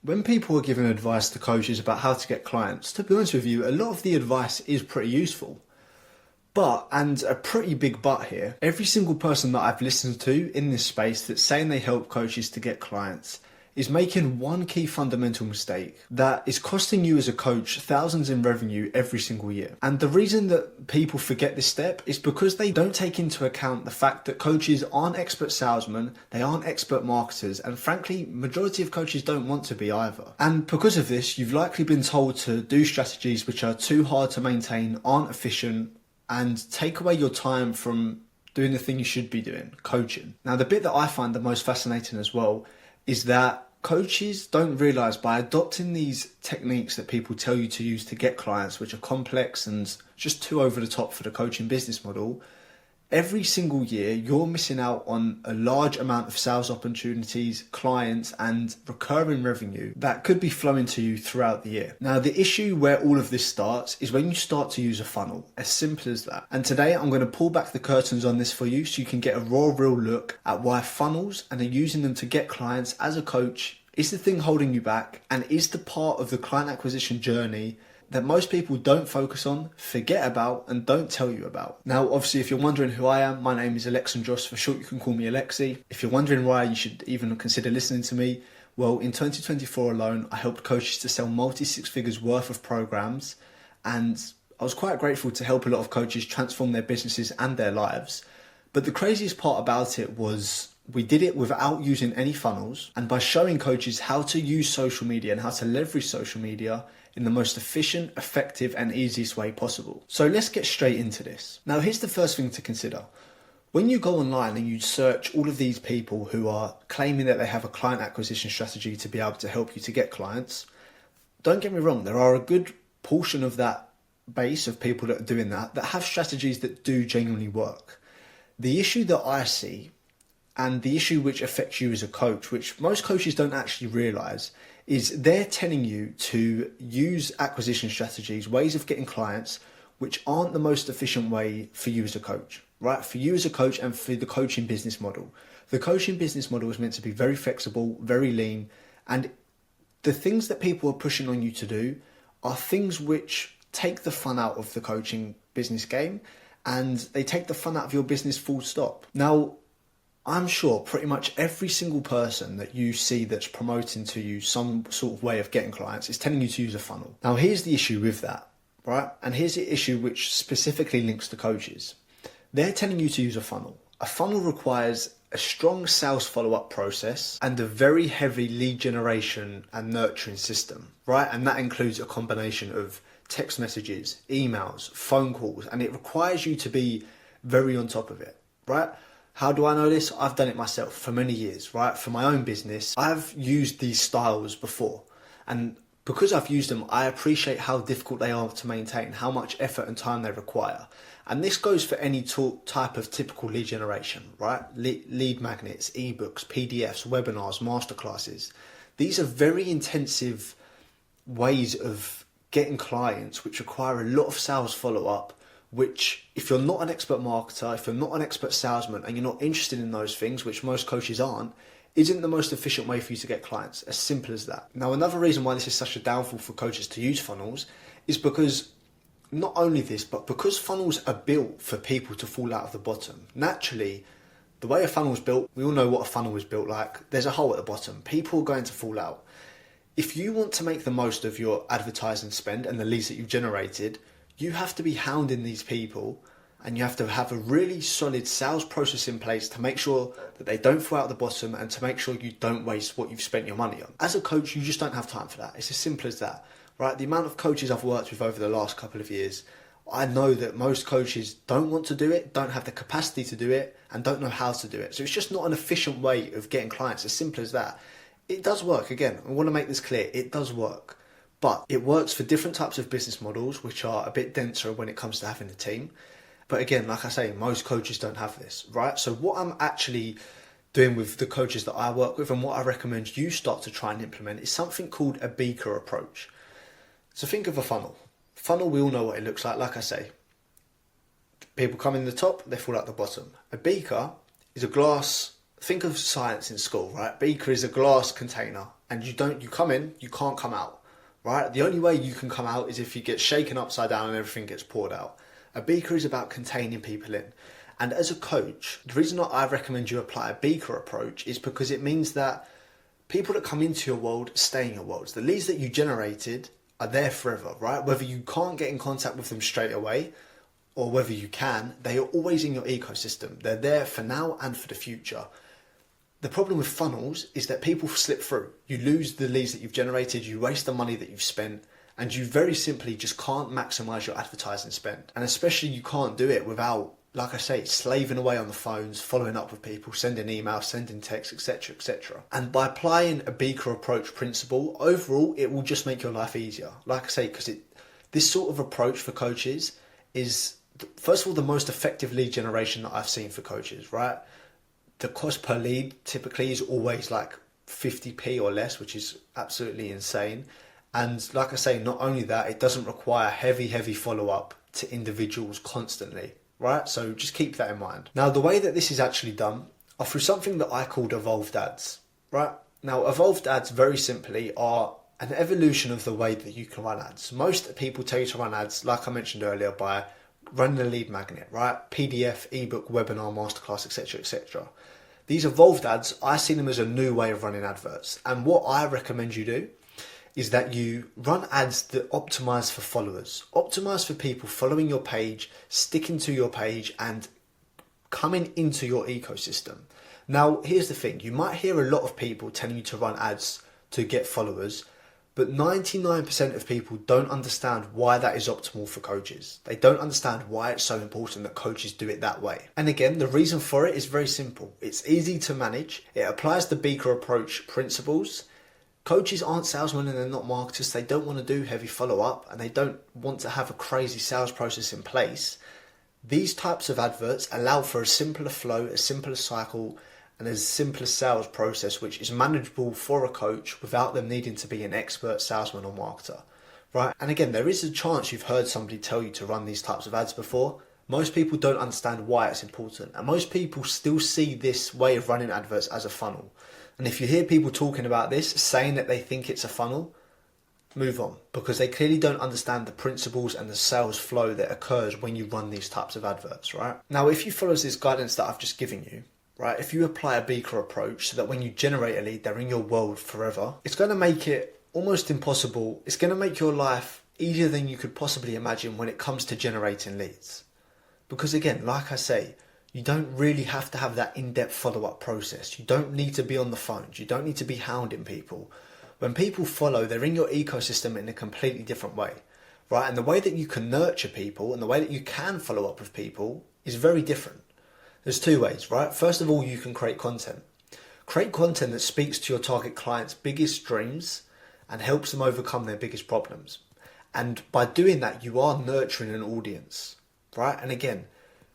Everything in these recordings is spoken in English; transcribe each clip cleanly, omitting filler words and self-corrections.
When people are giving advice to coaches about how to get clients, to be honest with you, a lot of the advice is pretty useful. But, and a pretty big but here, every single person that I've listened to in this space that's saying they help coaches to get clients is making one key fundamental mistake that is costing you as a coach thousands in revenue every single year. And the reason that people forget this step is because they don't take into account the fact that coaches aren't expert salesmen, they aren't expert marketers, and frankly, majority of coaches don't want to be either. And because of this, you've likely been told to do strategies which are too hard to maintain, aren't efficient, and take away your time from doing the thing you should be doing, coaching. Now, the bit that I find the most fascinating as well is that coaches don't realize by adopting these techniques that people tell you to use to get clients, which are complex and just too over the top for the coaching business model, every single year you're missing out on a large amount of sales opportunities, clients, and recurring revenue that could be flowing to you throughout the year. Now, the issue where all of this starts is when you start to use a funnel, as simple as that. And today I'm going to pull back the curtains on this for you so you can get a raw, real look at why funnels and using them to get clients as a coach is the thing holding you back and is the part of the client acquisition journey that most people don't focus on, forget about, and don't tell you about. Now, obviously, if you're wondering who I am, my name is Alexandros. For short, you can call me Alexi. If you're wondering why you should even consider listening to me, well, in 2024 alone, I helped coaches to sell multi-six figures worth of programs, and I was quite grateful to help a lot of coaches transform their businesses and their lives. But the craziest part about it was we did it without using any funnels and by showing coaches how to use social media and how to leverage social media in the most efficient, effective, and easiest way possible. So let's get straight into this. Now, here's the first thing to consider. When you go online and you search all of these people who are claiming that they have a client acquisition strategy to be able to help you to get clients, don't get me wrong, there are a good portion of that base of people that are doing that have strategies that do genuinely work. The issue that I see, and the issue which affects you as a coach, which most coaches don't actually realize, is they're telling you to use acquisition strategies, ways of getting clients, which aren't the most efficient way for you as a coach, right? For you as a coach and for the coaching business model. The coaching business model is meant to be very flexible, very lean, and the things that people are pushing on you to do are things which take the fun out of the coaching business game, and they take the fun out of your business full stop. Now, I'm sure pretty much every single person that you see that's promoting to you some sort of way of getting clients is telling you to use a funnel. Now, here's the issue with that, right? And here's the issue which specifically links to coaches. They're telling you to use a funnel. A funnel requires a strong sales follow-up process and a very heavy lead generation and nurturing system, right? And that includes a combination of text messages, emails, phone calls, and it requires you to be very on top of it, right? How do I know this? I've done it myself for many years, right? For my own business, I've used these styles before. And because I've used them, I appreciate how difficult they are to maintain, how much effort and time they require. And this goes for any type of typical lead generation, right? Lead magnets, ebooks, PDFs, webinars, masterclasses. These are very intensive ways of getting clients which require a lot of sales follow-up, which if you're not an expert marketer, if you're not an expert salesman, and you're not interested in those things, which most coaches aren't, isn't the most efficient way for you to get clients. As simple as that. Now, another reason why this is such a downfall for coaches to use funnels is because not only this, but because funnels are built for people to fall out of the bottom. Naturally, the way a funnel is built, we all know what a funnel is built like. There's a hole at the bottom. People are going to fall out. If you want to make the most of your advertising spend and the leads that you've generated, you have to be hounding these people and you have to have a really solid sales process in place to make sure that they don't fall out the bottom and to make sure you don't waste what you've spent your money on. As a coach, you just don't have time for that. It's as simple as that, right? The amount of coaches I've worked with over the last couple of years, I know that most coaches don't want to do it, don't have the capacity to do it, and don't know how to do it. So it's just not an efficient way of getting clients, as simple as that. It does work. Again, I want to make this clear. It does work. But it works for different types of business models, which are a bit denser when it comes to having a team. But again, like I say, most coaches don't have this, right? So what I'm actually doing with the coaches that I work with and what I recommend you start to try and implement is something called a beaker approach. So think of a funnel. Funnel, we all know what it looks like. Like I say, people come in the top, they fall out the bottom. A beaker is a glass think of science in school, right? Beaker is a glass container, and you come in, you can't come out, right? The only way you can come out is if you get shaken upside down and everything gets poured out. A beaker is about containing people in. And as a coach, the reason that I recommend you apply a beaker approach is because it means that people that come into your world stay in your world. The leads that you generated are there forever, right? Whether you can't get in contact with them straight away or whether you can, they are always in your ecosystem. They're there for now and for the future. The problem with funnels is that people slip through. You lose the leads that you've generated, you waste the money that you've spent, and you very simply just can't maximize your advertising spend. And especially you can't do it without, like I say, slaving away on the phones, following up with people, sending emails, sending texts, etc., etc. And by applying a beaker approach principle, overall, it will just make your life easier. Like I say, because this sort of approach for coaches is, first of all, the most effective lead generation that I've seen for coaches, right? The cost per lead typically is always like 50p or less, which is absolutely insane. And like I say, not only that, it doesn't require heavy follow-up to individuals constantly, right? So just keep that in mind. Now, the way that this is actually done are through something that I called evolved ads, right? Now, evolved ads very simply are an evolution of the way that you can run ads. Most people tell you to run ads, like I mentioned earlier, by running a lead magnet, right? PDF, ebook, webinar, masterclass, etc., etc. These evolved ads, I see them as a new way of running adverts. And what I recommend you do is that you run ads that optimize for followers, optimize for people following your page, sticking to your page, and coming into your ecosystem. Now, here's the thing. You might hear a lot of people telling you to run ads to get followers, but 99% of people don't understand why that is optimal for coaches. They don't understand why it's so important that coaches do it that way. And again, the reason for it is very simple. It's easy to manage. It applies the beaker approach principles. Coaches aren't salesmen and they're not marketers. They don't want to do heavy follow-up and they don't want to have a crazy sales process in place. These types of adverts allow for a simpler flow, a simpler cycle, and a simpler sales process, which is manageable for a coach without them needing to be an expert salesman or marketer, right? And again, there is a chance you've heard somebody tell you to run these types of ads before. Most people don't understand why it's important, and most people still see this way of running adverts as a funnel. And if you hear people talking about this, saying that they think it's a funnel, move on, because they clearly don't understand the principles and the sales flow that occurs when you run these types of adverts, right? Now, if you follow this guidance that I've just given you, right, if you apply a beaker approach so that when you generate a lead, they're in your world forever, it's going to make it almost impossible. It's going to make your life easier than you could possibly imagine when it comes to generating leads. Because again, like I say, you don't really have to have that in-depth follow-up process. You don't need to be on the phones. You don't need to be hounding people. When people follow, they're in your ecosystem in a completely different way, right? And the way that you can nurture people and the way that you can follow up with people is very different. There's two ways, right? First of all, you can create content. Create content that speaks to your target client's biggest dreams and helps them overcome their biggest problems. And by doing that, you are nurturing an audience, right? And again,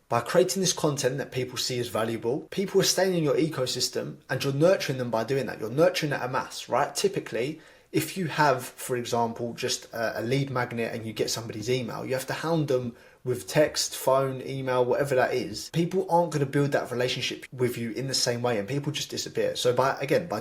by creating this content that people see as valuable, people are staying in your ecosystem and you're nurturing them by doing that. You're nurturing at a mass, right? Typically, if you have, for example, just a lead magnet and you get somebody's email, you have to hound them with text, phone, email, whatever that is. People aren't going to build that relationship with you in the same way and people just disappear. So by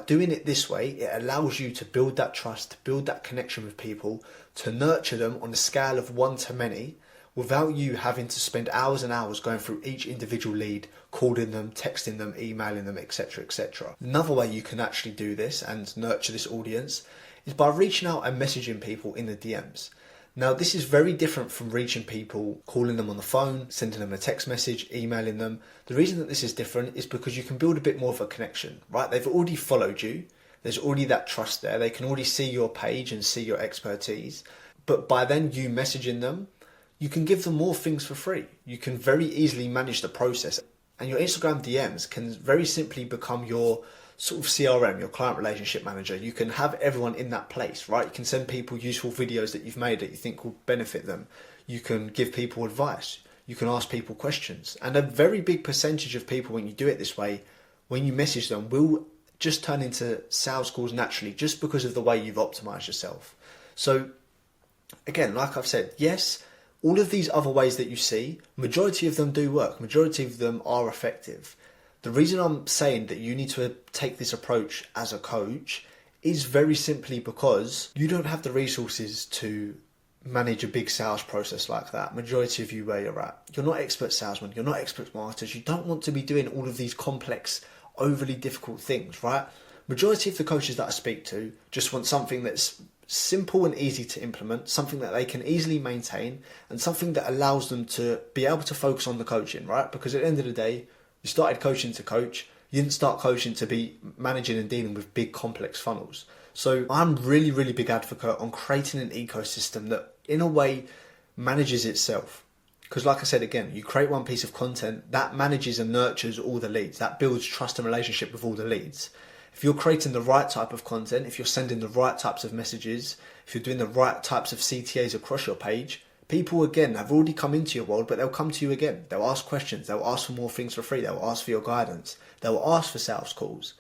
doing it this way, it allows you to build that trust, to build that connection with people, to nurture them on a scale of 1 to many, without you having to spend hours and hours going through each individual lead, calling them, texting them, emailing them, etc., etc. Another way you can actually do this and nurture this audience is by reaching out and messaging people in the DMs. Now, this is very different from reaching people, calling them on the phone, sending them a text message, emailing them. The reason that this is different is because you can build a bit more of a connection, right? They've already followed you. There's already that trust there. They can already see your page and see your expertise. But by then you messaging them, you can give them more things for free. You can very easily manage the process. And your Instagram DMs can very simply become your sort of CRM, your client relationship manager. You can have everyone in that place, right? You can send people useful videos that you've made that you think will benefit them. You can give people advice. You can ask people questions. And a very big percentage of people, when you do it this way, when you message them, will just turn into sales calls naturally, just because of the way you've optimized yourself. So again, like I've said, yes, all of these other ways that you see, majority of them do work. Majority of them are effective. The reason I'm saying that you need to take this approach as a coach is very simply because you don't have the resources to manage a big sales process like that. Majority of you where you're at, you're not expert salesmen, you're not expert marketers, you don't want to be doing all of these complex, overly difficult things, right? Majority of the coaches that I speak to just want something that's simple and easy to implement, something that they can easily maintain, and something that allows them to be able to focus on the coaching, right? Because at the end of the day, you started coaching to coach, you didn't start coaching to be managing and dealing with big complex funnels. So I'm really, really big advocate on creating an ecosystem that in a way manages itself. Because like I said, again, you create one piece of content that manages and nurtures all the leads, that builds trust and relationship with all the leads. If you're creating the right type of content, if you're sending the right types of messages, if you're doing the right types of CTAs across your page, people again have already come into your world, but they'll come to you again. They'll ask questions, they'll ask for more things for free, they'll ask for your guidance, they'll ask for sales calls.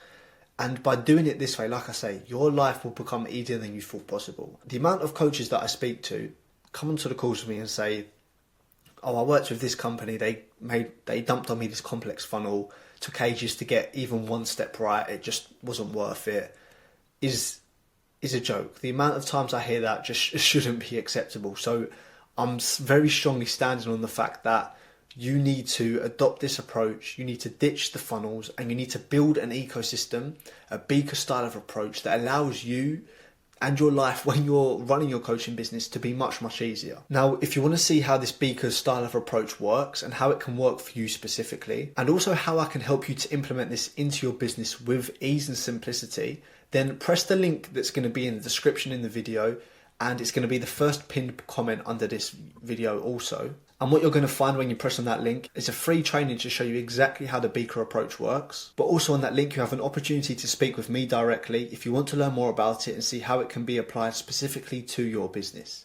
And by doing it this way, like I say, your life will become easier than you thought possible. The amount of coaches that I speak to come onto the calls with me and say, oh, I worked with this company, they dumped on me this complex funnel, took ages to get even one step right, it just wasn't worth it, is a joke. The amount of times I hear that just shouldn't be acceptable. So I'm very strongly standing on the fact that you need to adopt this approach, you need to ditch the funnels, and you need to build an ecosystem, a beaker style of approach that allows you and your life when you're running your coaching business to be much, much easier. Now, if you want to see how this beaker style of approach works and how it can work for you specifically, and also how I can help you to implement this into your business with ease and simplicity, then press the link that's going to be in the description in the video, and it's going to be the first pinned comment under this video also. And what you're going to find when you press on that link is a free training to show you exactly how the beaker approach works. But also on that link, you have an opportunity to speak with me directly if you want to learn more about it and see how it can be applied specifically to your business.